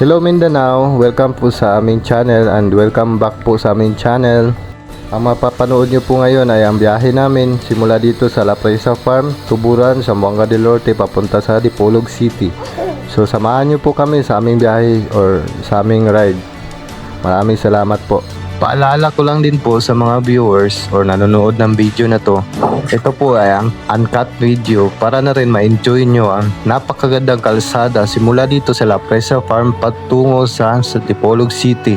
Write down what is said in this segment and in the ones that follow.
Hello Mindanao, welcome po sa aming channel and welcome back po sa aming channel. Ang mapapanood nyo po ngayon ay ang biyahe namin simula dito sa La Presa Farm, Tuburan, Zamboanga del Norte papunta sa Dipolog City. So samahan nyo po kami sa aming biyahe or sa aming ride. Maraming salamat po. Paalala ko lang din po sa mga viewers or nanonood ng video na to, ito po ay ang uncut video para na rin ma-enjoy nyo ang napakagandang kalsada simula dito sa La Presa Farm patungo sa Dipolog City.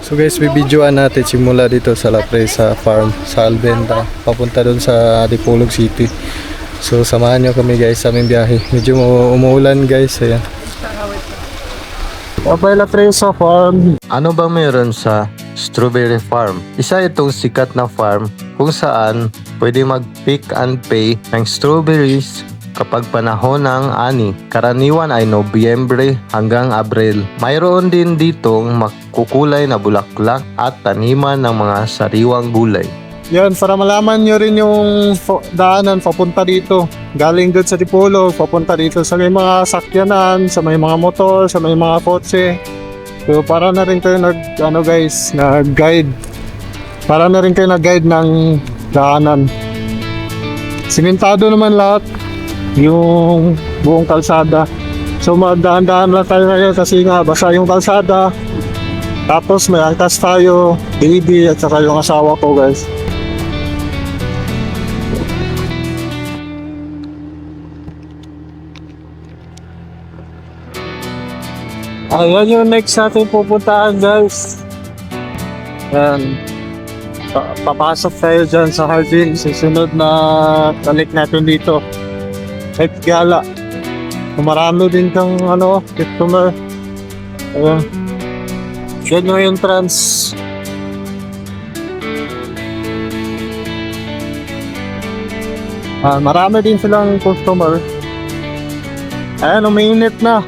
So guys, bibidyoan natin simula dito sa La Presa Farm sa Alvenda papunta doon sa Dipolog City. So samahan nyo kami guys sa aming biyahe. Medyo umuulan guys, ayan. La Presa Farm. Ano ba meron sa Strawberry Farm? Isa itong sikat na farm kung saan pwede mag-pick and pay ng strawberries kapag panahon ng ani. Karaniwan ay Nobyembre hanggang Abril. Mayroon din ditong makukulay na bulaklak at taniman ng mga sariwang gulay. Yan, para malaman nyo rin yung daanan papunta dito. Galing doon sa Dipolog, papunta dito sa may mga sakyanan, sa may mga motor, sa may mga kotse. So para na rin kayo nag-guide. Para na rin kayo nag-guide ng daanan. Simentado naman lahat yung buong kalsada. So magdaan-daan lang tayo ngayon kasi nga basa yung kalsada. Tapos may angkas tayo, baby at saka yung asawa ko guys. Ayan yung next natin pupuntahan guys. Ayan. Papasok tayo dyan sa Hardin. Susunod na balik natin dito. At gala. Marami din kang customer. Ayan. Yan yung entrance. Marami din silang customer. Ayan, umiinit na.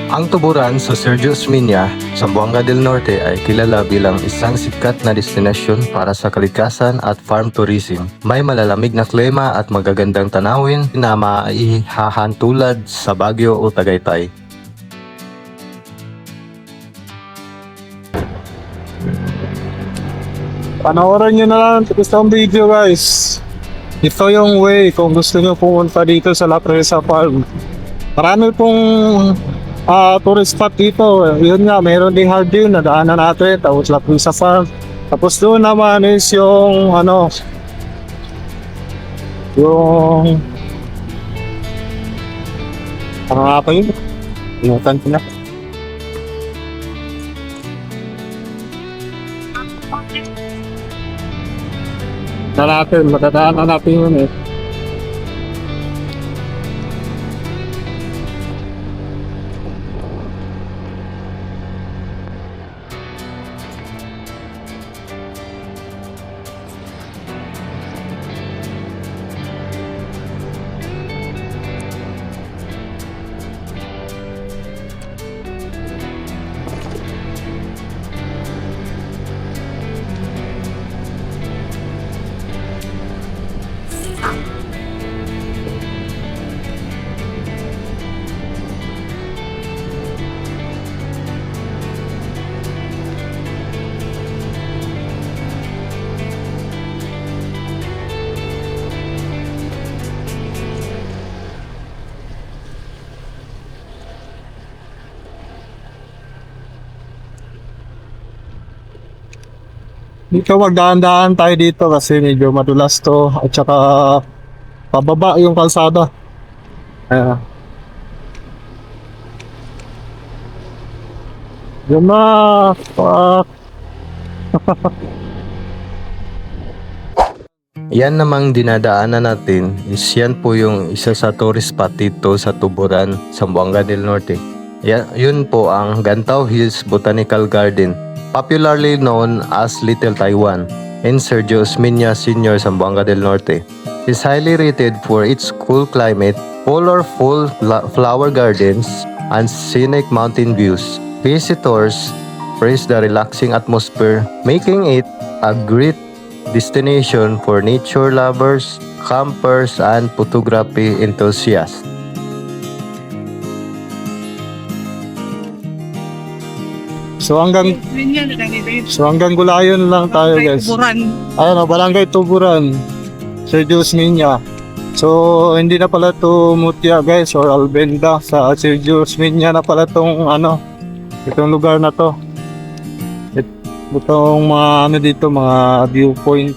Ang Tuburan sa Sergio Osmeña, Zamboanga del Norte ay kilala bilang isang sikat na destinasyon para sa kalikasan at farm tourism. May malalamig na klima at magagandang tanawin na maihahan tulad sa Baguio o Tagaytay. Panoorin nyo na lang ang video guys. Ito yung way kung gusto nyo pumunta dito sa La Presa Farm. Marami pong tourist spot dito. Yun nga, mayroon din Hardin na daanan natin. Tapos La Presa Farm. Tapos doon naman is yung ano nga pa yun? Inutan ko na. Madadaanan natin yun eh. Dito magdaan-daan tayo dito kasi medyo madulas to at saka pababa yung kalsada. Ayan. Yun na. Yan namang dinadaanan natin is yan po yung isa sa tourist spot dito sa Tuburan, Zamboanga del Norte. Yun po ang Gantao Hills Botanical Garden, popularly known as Little Taiwan, in Sergio Osmeña Senior, Zamboanga del Norte. Is highly rated for its cool climate, colorful flower gardens, and scenic mountain views. Visitors embrace the relaxing atmosphere, making it a great destination for nature lovers, campers, and photography enthusiasts. So hanggang Gulayon lang tayo guys. Ayun, Barangay Tuburan, Sergios Minya. So hindi na pala to Mutya guys or Albenda, sa Sergios Minya na pala tong itong lugar na to. Itong mga dito, mga viewpoint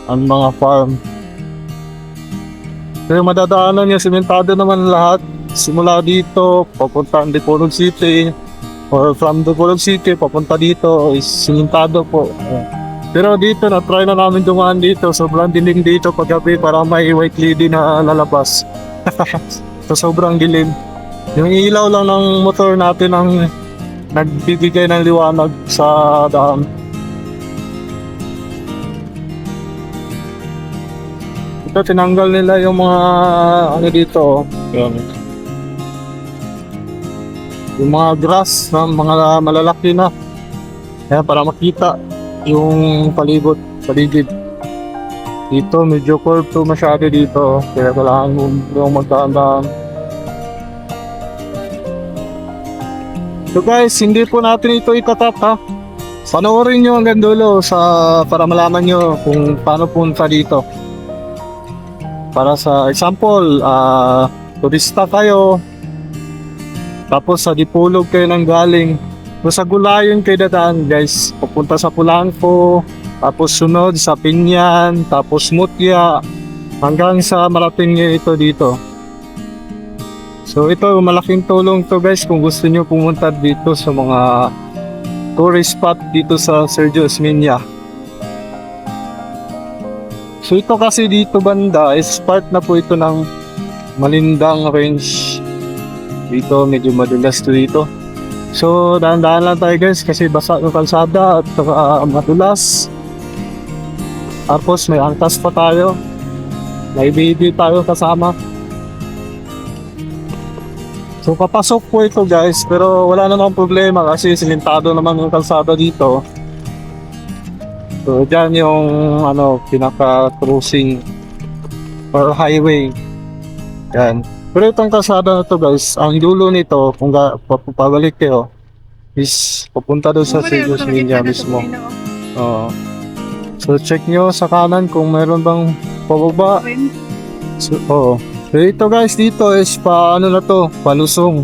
ang mga farm. Pero madadaanan niya, simentado naman lahat. Simula dito, papunta ang Dipolog City, or from Dipolog City, papunta dito, is simentado po. Pero dito, na-try na namin dumaan dito. Sobrang dilim dito paggabi para may white lady na lalabas. So sobrang dilim. Yung ilaw lang ng motor natin ang nagbibigay ng liwanag sa daan. Ito, tinanggal nila yung mga dito. Yan. Yung mga grass na mga malalaki na. Ayan, para makita yung paligid. Dito, medyo curve masyado dito. Kaya kailangan yung magdaan-daan. So guys, hindi po natin ito itatap ha. Panoorin nyo hanggang dulo para malaman nyo kung paano punta dito. Para sa example, turista kayo, tapos sa Dipolog kayo nang galing. So sa Gulayon kayo dadaan guys, pupunta sa Pulangco, tapos sunod sa Pinyan, tapos Mutya, hanggang sa marating nyo ito dito. So ito, malaking tulong to guys kung gusto nyo pumunta dito sa mga tourist spot dito sa Sergios Minya. So ito kasi dito banda is part na po ito ng Malindang Range. Dito medyo madulas to dito. So dahan-dahan lang tayo guys kasi basa yung kalsada at madulas. Tapos may angkas pa tayo. May baby tayo kasama. So papasok po ito guys, pero wala namang problema kasi simentado naman yung kalsada dito. So dyan yung pinaka-cruising or highway. Yan. Pero itong kalsada na to guys, ang dulo nito kung pabalik kayo is papunta doon sa Sergios Minya mismo. So check nyo sa kanan kung meron bang pababa. So ito guys, dito is palusong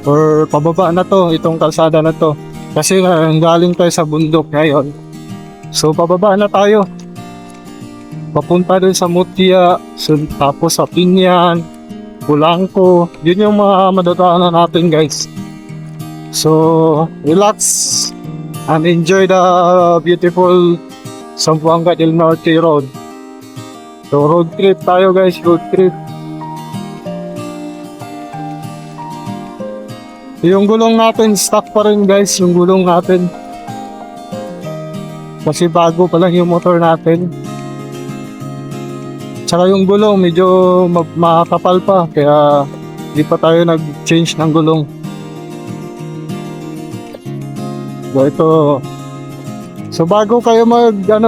or pababa na to, itong kalsada na to. Kasi galing tayo sa bundok ngayon. So pababa na tayo. Papunta dun sa Mutya, tapos sa Pinyan, Pulangco. Yun yung mga madadaanan natin guys. So relax and enjoy the beautiful Zamboanga del Norte Road. So road trip tayo guys, road trip. Yung gulong natin, stock pa rin guys, yung gulong natin. Kasi bago pa lang yung motor natin. Tsaka yung gulong, medyo makapal pa, kaya di pa tayo nag-change ng gulong. So ito. So bago kayo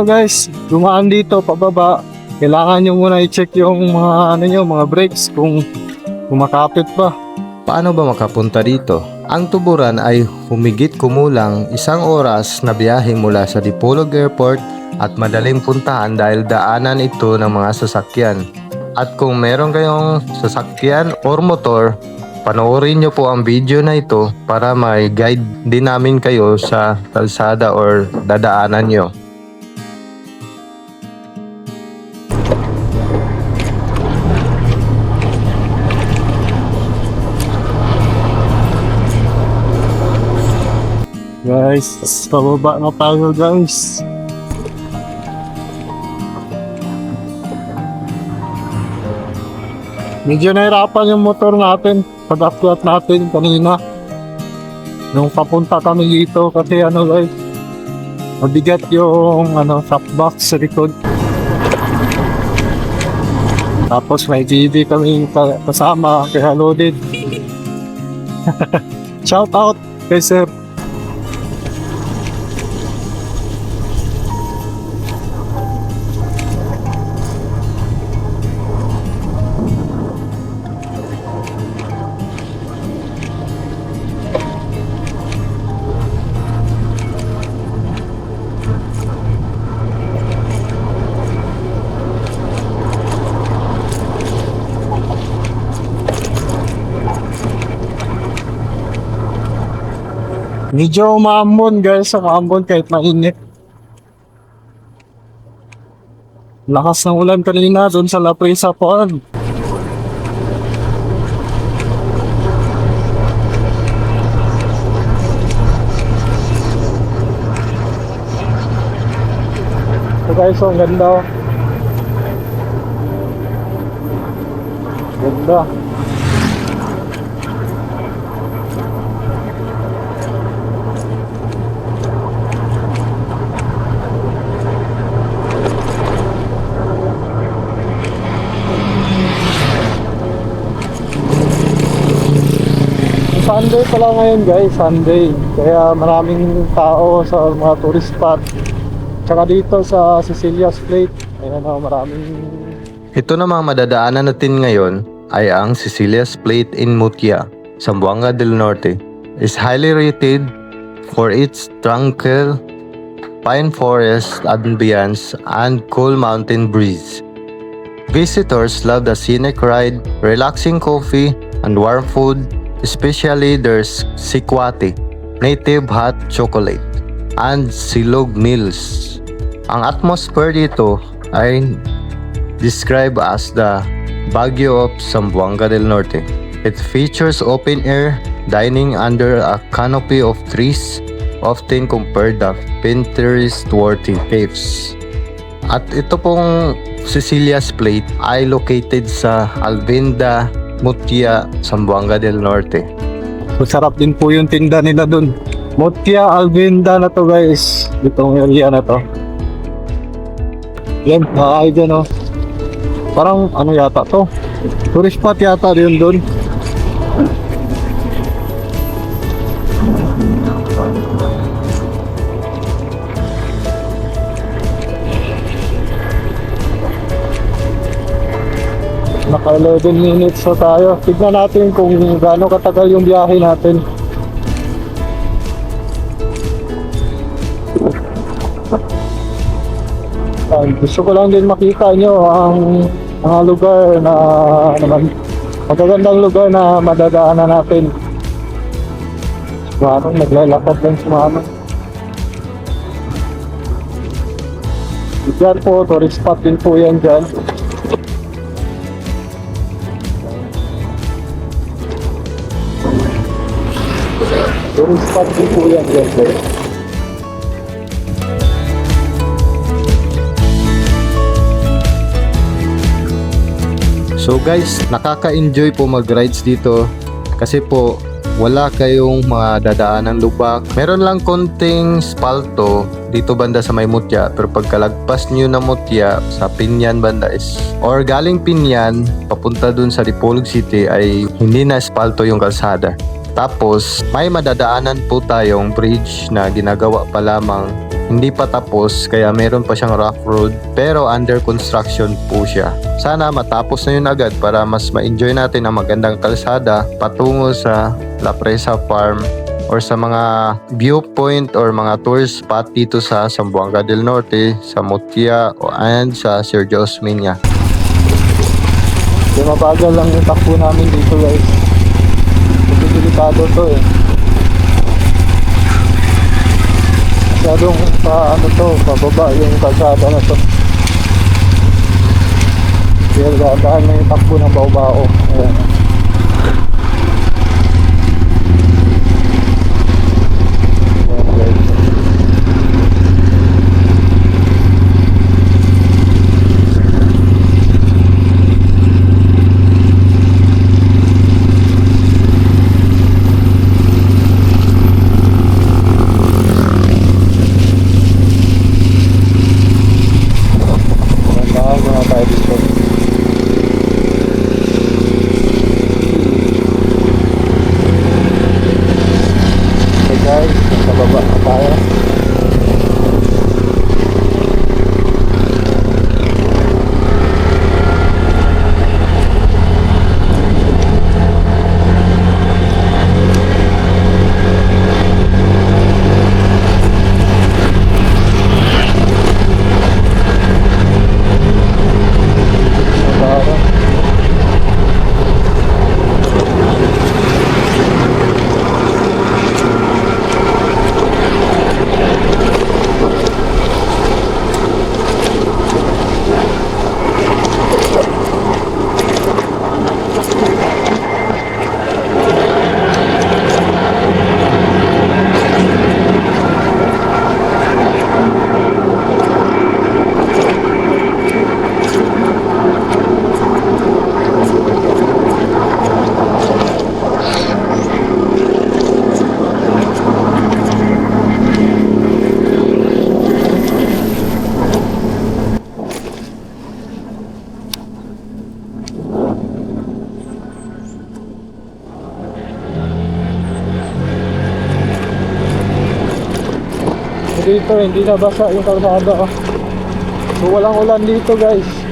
guys, dumaan dito, pababa, kailangan nyo muna i-check yung mga brakes kung makapit pa. Paano ba makapunta dito? Ang Tuburan ay humigit kumulang 1 oras na biyahe mula sa Dipolog Airport at madaling puntahan dahil daanan ito ng mga sasakyan. At kung meron kayong sasakyan or motor, panoorin nyo po ang video na ito para may guide din namin kayo sa kalsada or dadaanan nyo. Guys, pababa na tayo guys. Medyo nahirapan yung motor natin pag-akyat natin kanina nung papunta kami dito kasi guys, mabigat yung top box sa likod. Tapos may TV kami kasama kaya loaded. Shout out kay sir. Medyo maambon guys, sa maambon kahit mainit. Lakas ng ulan kanina doon sa La Presa Pond. So guys, so ang ganda. Ganda. Sunday pala ngayon guys, Sunday. Kaya maraming tao sa mga tourist spot. Tsaka dito sa Cecilia's Plate, ayan o, maraming... Ito namang madadaanan natin ngayon ay ang Cecilia's Plate in Mutya, Zamboanga del Norte. Is highly rated for its tranquil pine forest ambience and cool mountain breeze. Visitors love the scenic ride, relaxing coffee, and warm food, especially their sikwati, native hot chocolate, and silog meals. Ang atmosphere dito ay described as the Baguio of Zamboanga del Norte. It features open-air dining under a canopy of trees, often compared to Pinterest-worthy caves. At ito pong Cecilia's Plate ay located sa Alvinda, Mutya, Zamboanga del Norte. Masarap din po yung tinda nila dun. Mutya, Alvinda na to guys. Itong area na to. Yan, nakakay dyan o. Parang ano yata to. Tourist spot yata yun dun. Naka 11 minutes na tayo. Tignan natin kung gaano katagal yung biyahe natin. Gusto ko lang din makita nyo ang mga lugar na naman magagandang lugar na madadaanan natin. Sumanong naglalakad lang sumanong. Diyan po, tourist spot din po yan dyan. Tourist spot din po yan dyan. So guys, nakaka-enjoy po mag-rides dito kasi po wala kayong mga dadaanan lubak. Meron lang konting spalto dito banda sa may Mutya, pero pagkalagpas nyo na Mutya sa Pinyan banda is or galing Pinyan papunta dun sa Dipolog City ay hindi na spalto yung kalsada. Tapos may madadaanan po tayong bridge na ginagawa pa lamang, hindi pa tapos kaya meron pa siyang rough road pero under construction po siya. Sana matapos na yun agad para mas ma-enjoy natin ang magandang kalsada patungo sa La Presa Farm or sa mga viewpoint or mga tourist spot dito sa Zamboanga del Norte, sa Mutya and sa Sergio Osmeña. Yung mabagal lang yung takbo namin dito guys. Kasi delikado to eh. Masyadong pa ano to, pababa yung kalsada na to. Kaya dadaan na yung takbo ng bao-bao. Ayan. dito, hindi nabasa yung kalsada. So walang ulan dito guys.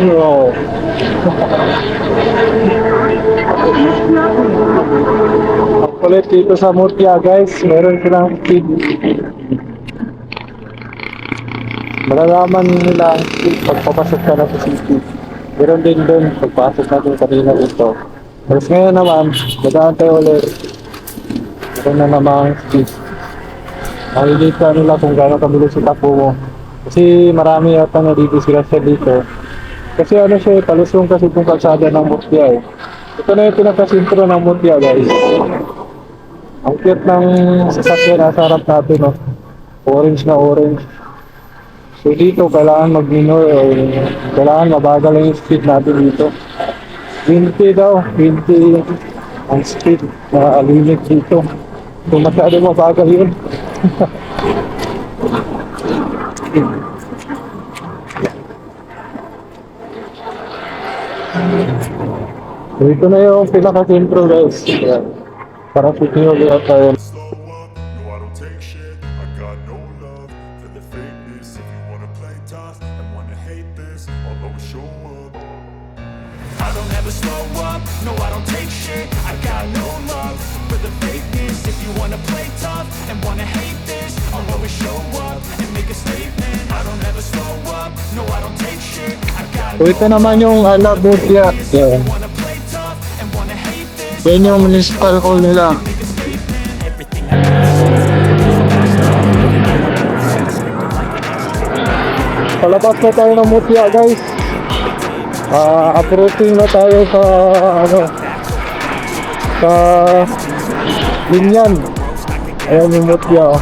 Bro. Ulit dito sa Mutya guys, meron silang speed. Malalaman nila ang speed pagpapasok ka na sa city. Meron din doon pagpasok natin kanina dito. Tapos ngayon naman, dadaan tayo ulit. Meron na namang speed. Makikita nila kung gano'n kabilis yung takbo mo. Kasi marami yata na dito sila dito. Kasi ano siya, palusong kasi itong kalsada ng Mutya eh. Ito na yung pinakasintro ng Mutya guys. Ang cute ng sasakyan nasa harap natin no. Orange na orange. So dito kailangan mag-minor o kailangan mabagal yung speed natin dito. 20 daw, 20 ang speed na limit dito. Kung masyado mabagal yun. So ito na yung pinaka-sentro guys. Ayan. Parang putinog yun tayo. Slow up, no I don't take shit. I got no love for the fakeness. If you wanna play tough and wanna hate this, I'll always show up. I don't ever slow up, no I don't take shit. I got no love for the fakeness. If you wanna play tough and wanna hate this, I'll always show up and make a statement. I don't ever slow up, no I don't take shit. I got So ito naman yung Mutya. Yeah. wanna play tough and wanna hate this. Yan yung municipal hall nila. Palabas na tayo ng Mutya guys. Approaching na tayo sa ano sa Linyan. Ayan yung Mutya.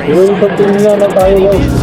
Yung sa Linyan na tayo guys.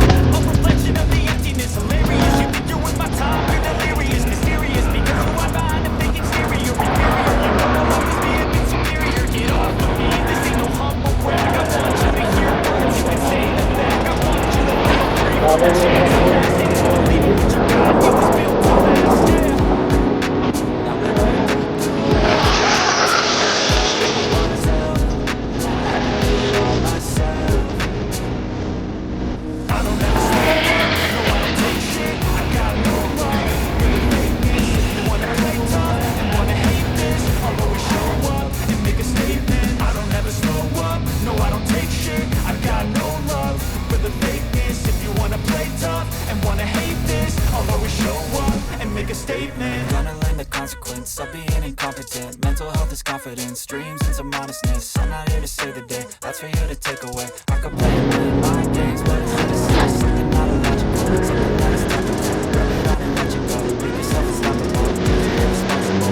Gonna learn the consequence of being incompetent. Mental health is confidence, dreams and some honestness. I'm not here to save the day, that's for you to take away. I could play a million mind games, but it's hard to see something not illogical, something that is tangible. Grab it on and let you go. Make yourself unstoppable. Be irresponsible.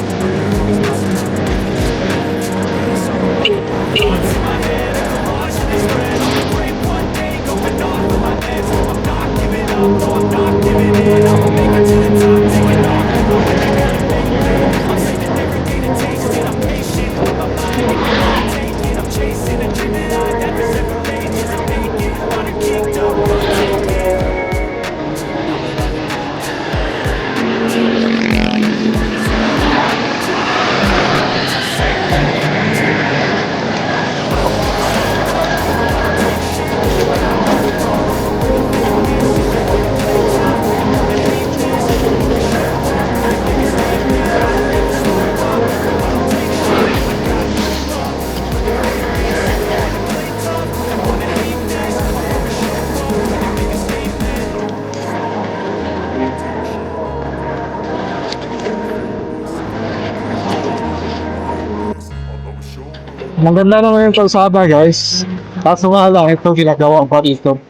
Maganda naman yung kalsada guys. Kaso nga lang, ito ginagawa pa dito.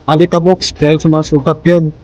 Alikabok dahil sumasukat yun.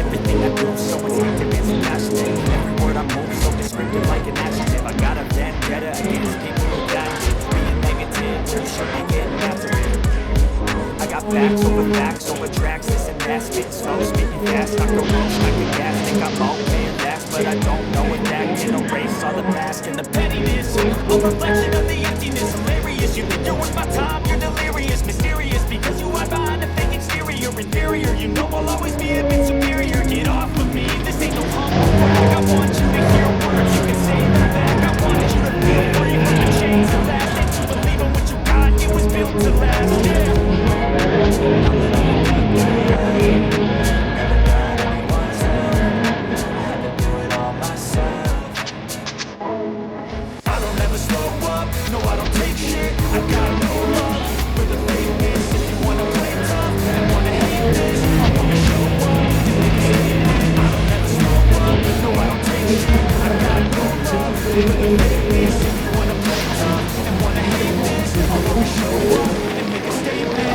Everything I do, so instinctive and passionate. Every word I move, so descriptive like an adjective. I got a vendetta against people who got it. Being negative, you should be getting after it. I got facts over tracks, this and that. Spitting slow, speaking fast, knock the ropes like a gas. Think I'm all man last, but I don't know what that can erase all the past and the pettiness. A reflection of the emptiness, hilarious. You think you're worth my time, you're delirious, mysterious, because you hide behind a fake exterior, inferior. You know I'll always be a bit superior. Get off of me, this ain't no humble brag. I want you to hear words, you can say them back. I wanted you to feel free from the chains that last, and to believe in what you got, it was built to last, yeah. I don't ever slow up, no I don't take shit. I got no love for the fakeness. If you wanna play tough and wanna hate this, I wanna show up and make it stand. I don't ever slow up, no I don't take shit. I got no love for the fakeness. If you wanna play tough and wanna hate this, I wanna show up and make a statement.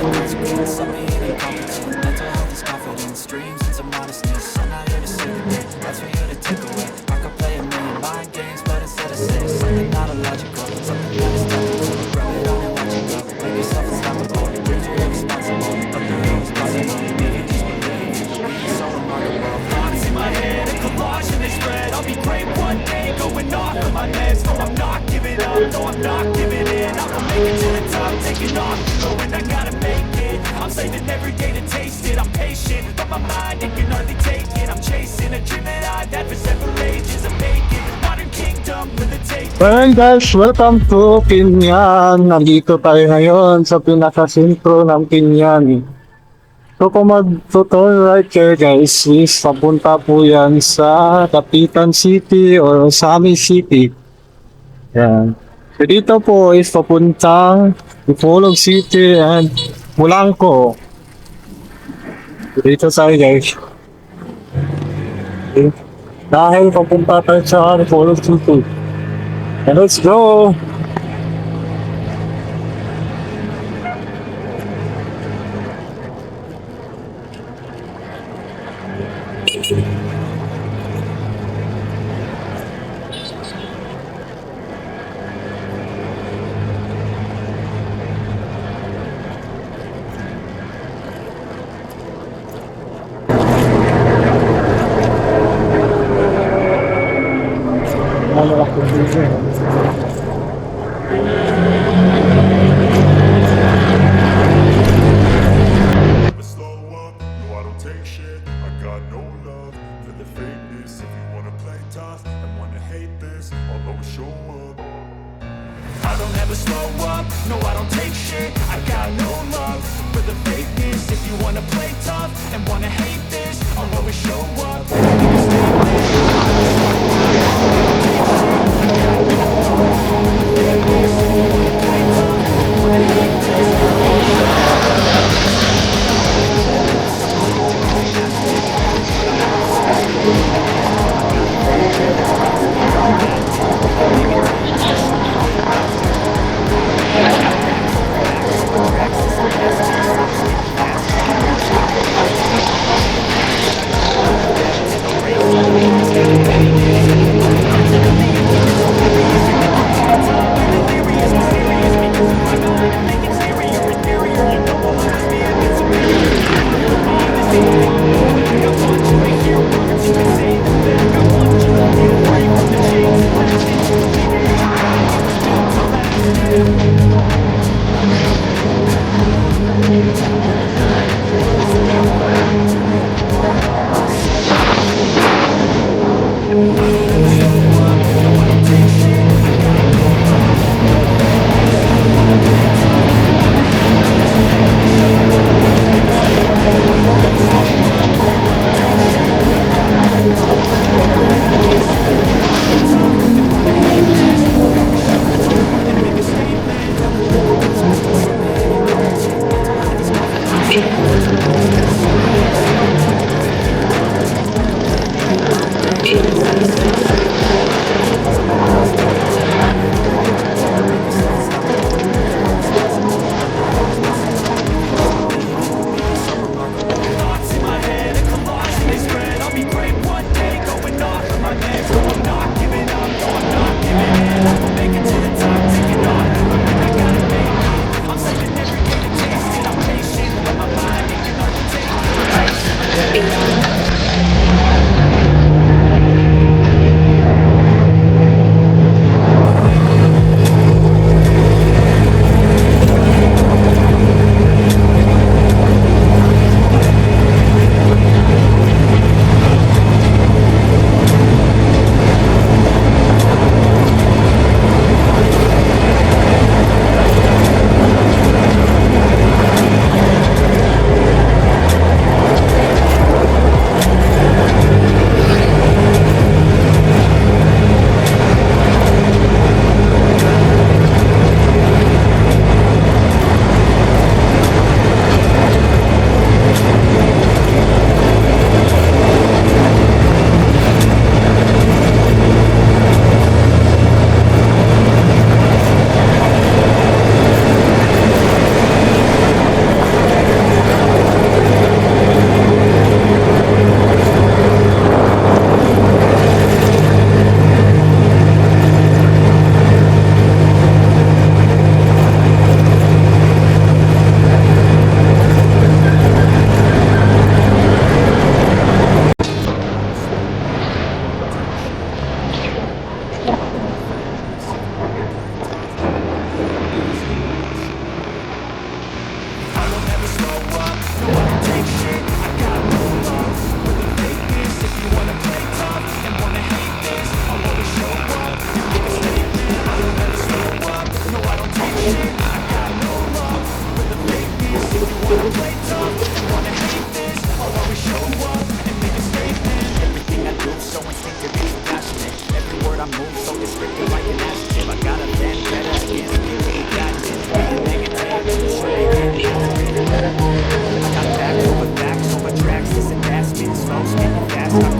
Consequence of being incompetent. Mental health is confidence, dreams and some modestness. I'm not here to save the day, that's for you to take away. I could play a million mind games, but instead I say something not illogical, something that is topical. Rub it on and watch it go. Make yourself unstoppable. Dreams are irresponsible, but they're always possible. If you just believe, you can be so remarkable. Thoughts in my head, a collage and they spread. I'll be great one day, going off of my meds. No, I'm not giving up, no, I'm not giving in. I will make it to the top, taking off, going, I gotta make it. I'm saving every day to taste it. I'm patient, but my mind, it can hardly take it. I'm chasing a dream that I've had for several ages. I'm making modern kingdom with a tape. Well guys, welcome to Pinyan. Nandito tayo ngayon sa pinakasentro ng Pinyan. So kung mag-turn right kayo guys, is papunta po yan sa Dapitan City or Sami City. Yan. So dito po is papuntang Bacolod City and Mulangco. So dito tayo guys. Okay. Dahil papunta tayo sa Bacolod City. And let's go! Never slow up, no I don't take shit. I got no love for the fakeness. If you wanna play tough and wanna hate this, I'll always show up. I don't ever slow up, no I don't take shit. I got no love for the fakeness. If you wanna play tough and wanna hate this, I'll always show up.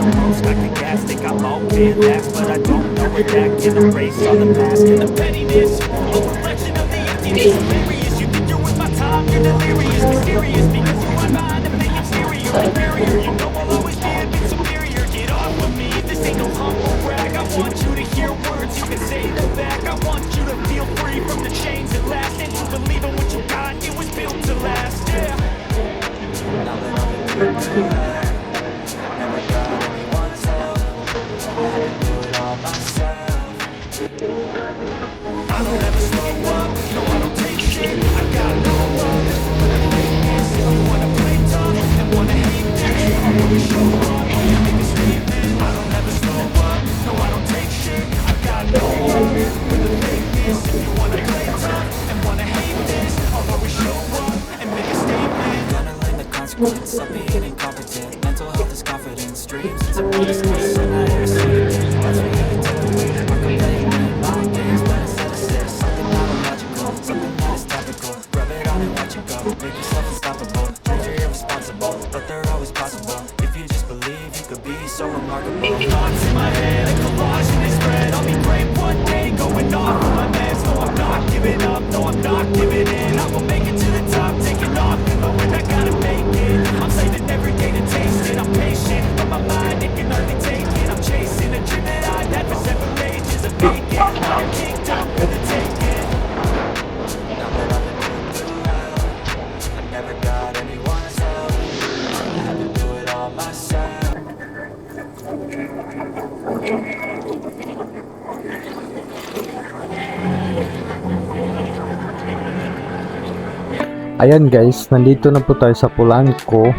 the most. I can gas, think I'm okay at last, but I don't know it. That can erase all the past and the pettiness. A reflection of the emptiness. Hilarious, you think you're with my time, you're delirious, mysterious, because you hide behind a big exterior. A barrier, you know I'll always be a bit superior. Get off with me, this ain't no humble brag. I want you to hear words, you can say them back. I want you to feel free from the chains that last, and to believe in what you got, it was built to last, yeah. Now that I've been through that, never got anyone's help, I had to do it all myself. I don't ever slow up, no I don't take shit, I got no love for the fakeness. If you wanna play tough and wanna hate this, I'll always show up and make a statement. I don't ever slow up, no I don't take shit, I got no love for the fakeness. If you wanna play tough and wanna hate this, I'll always show up and make a statement. Gonna learn the consequence of being incompetent. Mental health is confidence, dreams it's a business. I'm not here to see the game, that's what you take away. I can play mind games, but instead of say something not illogical, something that is topical. Rub it on and watch it go, make yourself unstoppable. Dreams are irresponsible, but they're always possible. If you just believe, you could be so remarkable. Thoughts in my head, a collage and they spread. I'll be great one day, going off with my meds. No, I'm not giving up, no, I'm not giving in. I will make it to the top, taking off, knowing I gotta make it. I'm saving every day to taste it, I'm patient, but my mind, it can hardly take it. I'm chasing a dream that I've had for several ages of vacant. I'm kicked up for the taking. Now that I've been through hell, I never got anyone's help, I had to do it all myself. Ayan guys, nandito na po tayo sa Polanco.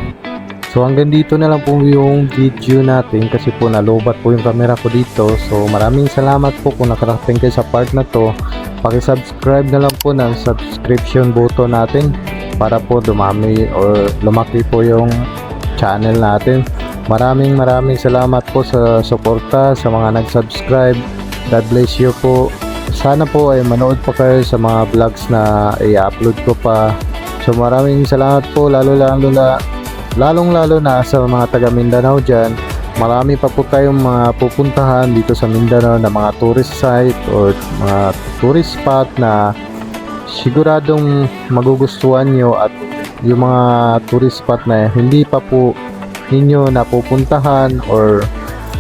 So hanggang dito na lang po yung video natin kasi po nalobat po yung camera ko dito. So maraming salamat po kung nakarating kayo sa part na to. Paki-subscribe na lang po ng subscription button natin para po dumami or lumaki po yung channel natin. Maraming salamat po sa suporta sa mga nag-subscribe. God bless you po. Sana po ay manood pa kayo sa mga vlogs na i-upload ko pa. So maraming salamat po lalong lalo na sa mga taga Mindanao dyan. Marami pa po tayong mga pupuntahan dito sa Mindanao na mga tourist site or mga tourist spot na siguradong magugustuhan nyo, at yung mga tourist spot na hindi pa po ninyo napupuntahan, or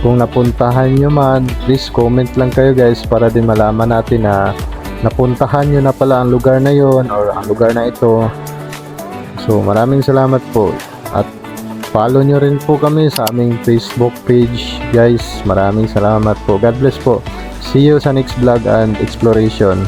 kung napuntahan nyo man, please comment lang kayo guys para din malaman natin na napuntahan nyo na pala ang lugar na yon or ang lugar na ito. So maraming salamat po, at follow nyo rin po kami sa aming Facebook page guys. Maraming salamat po. God bless po. See you sa next vlog and exploration.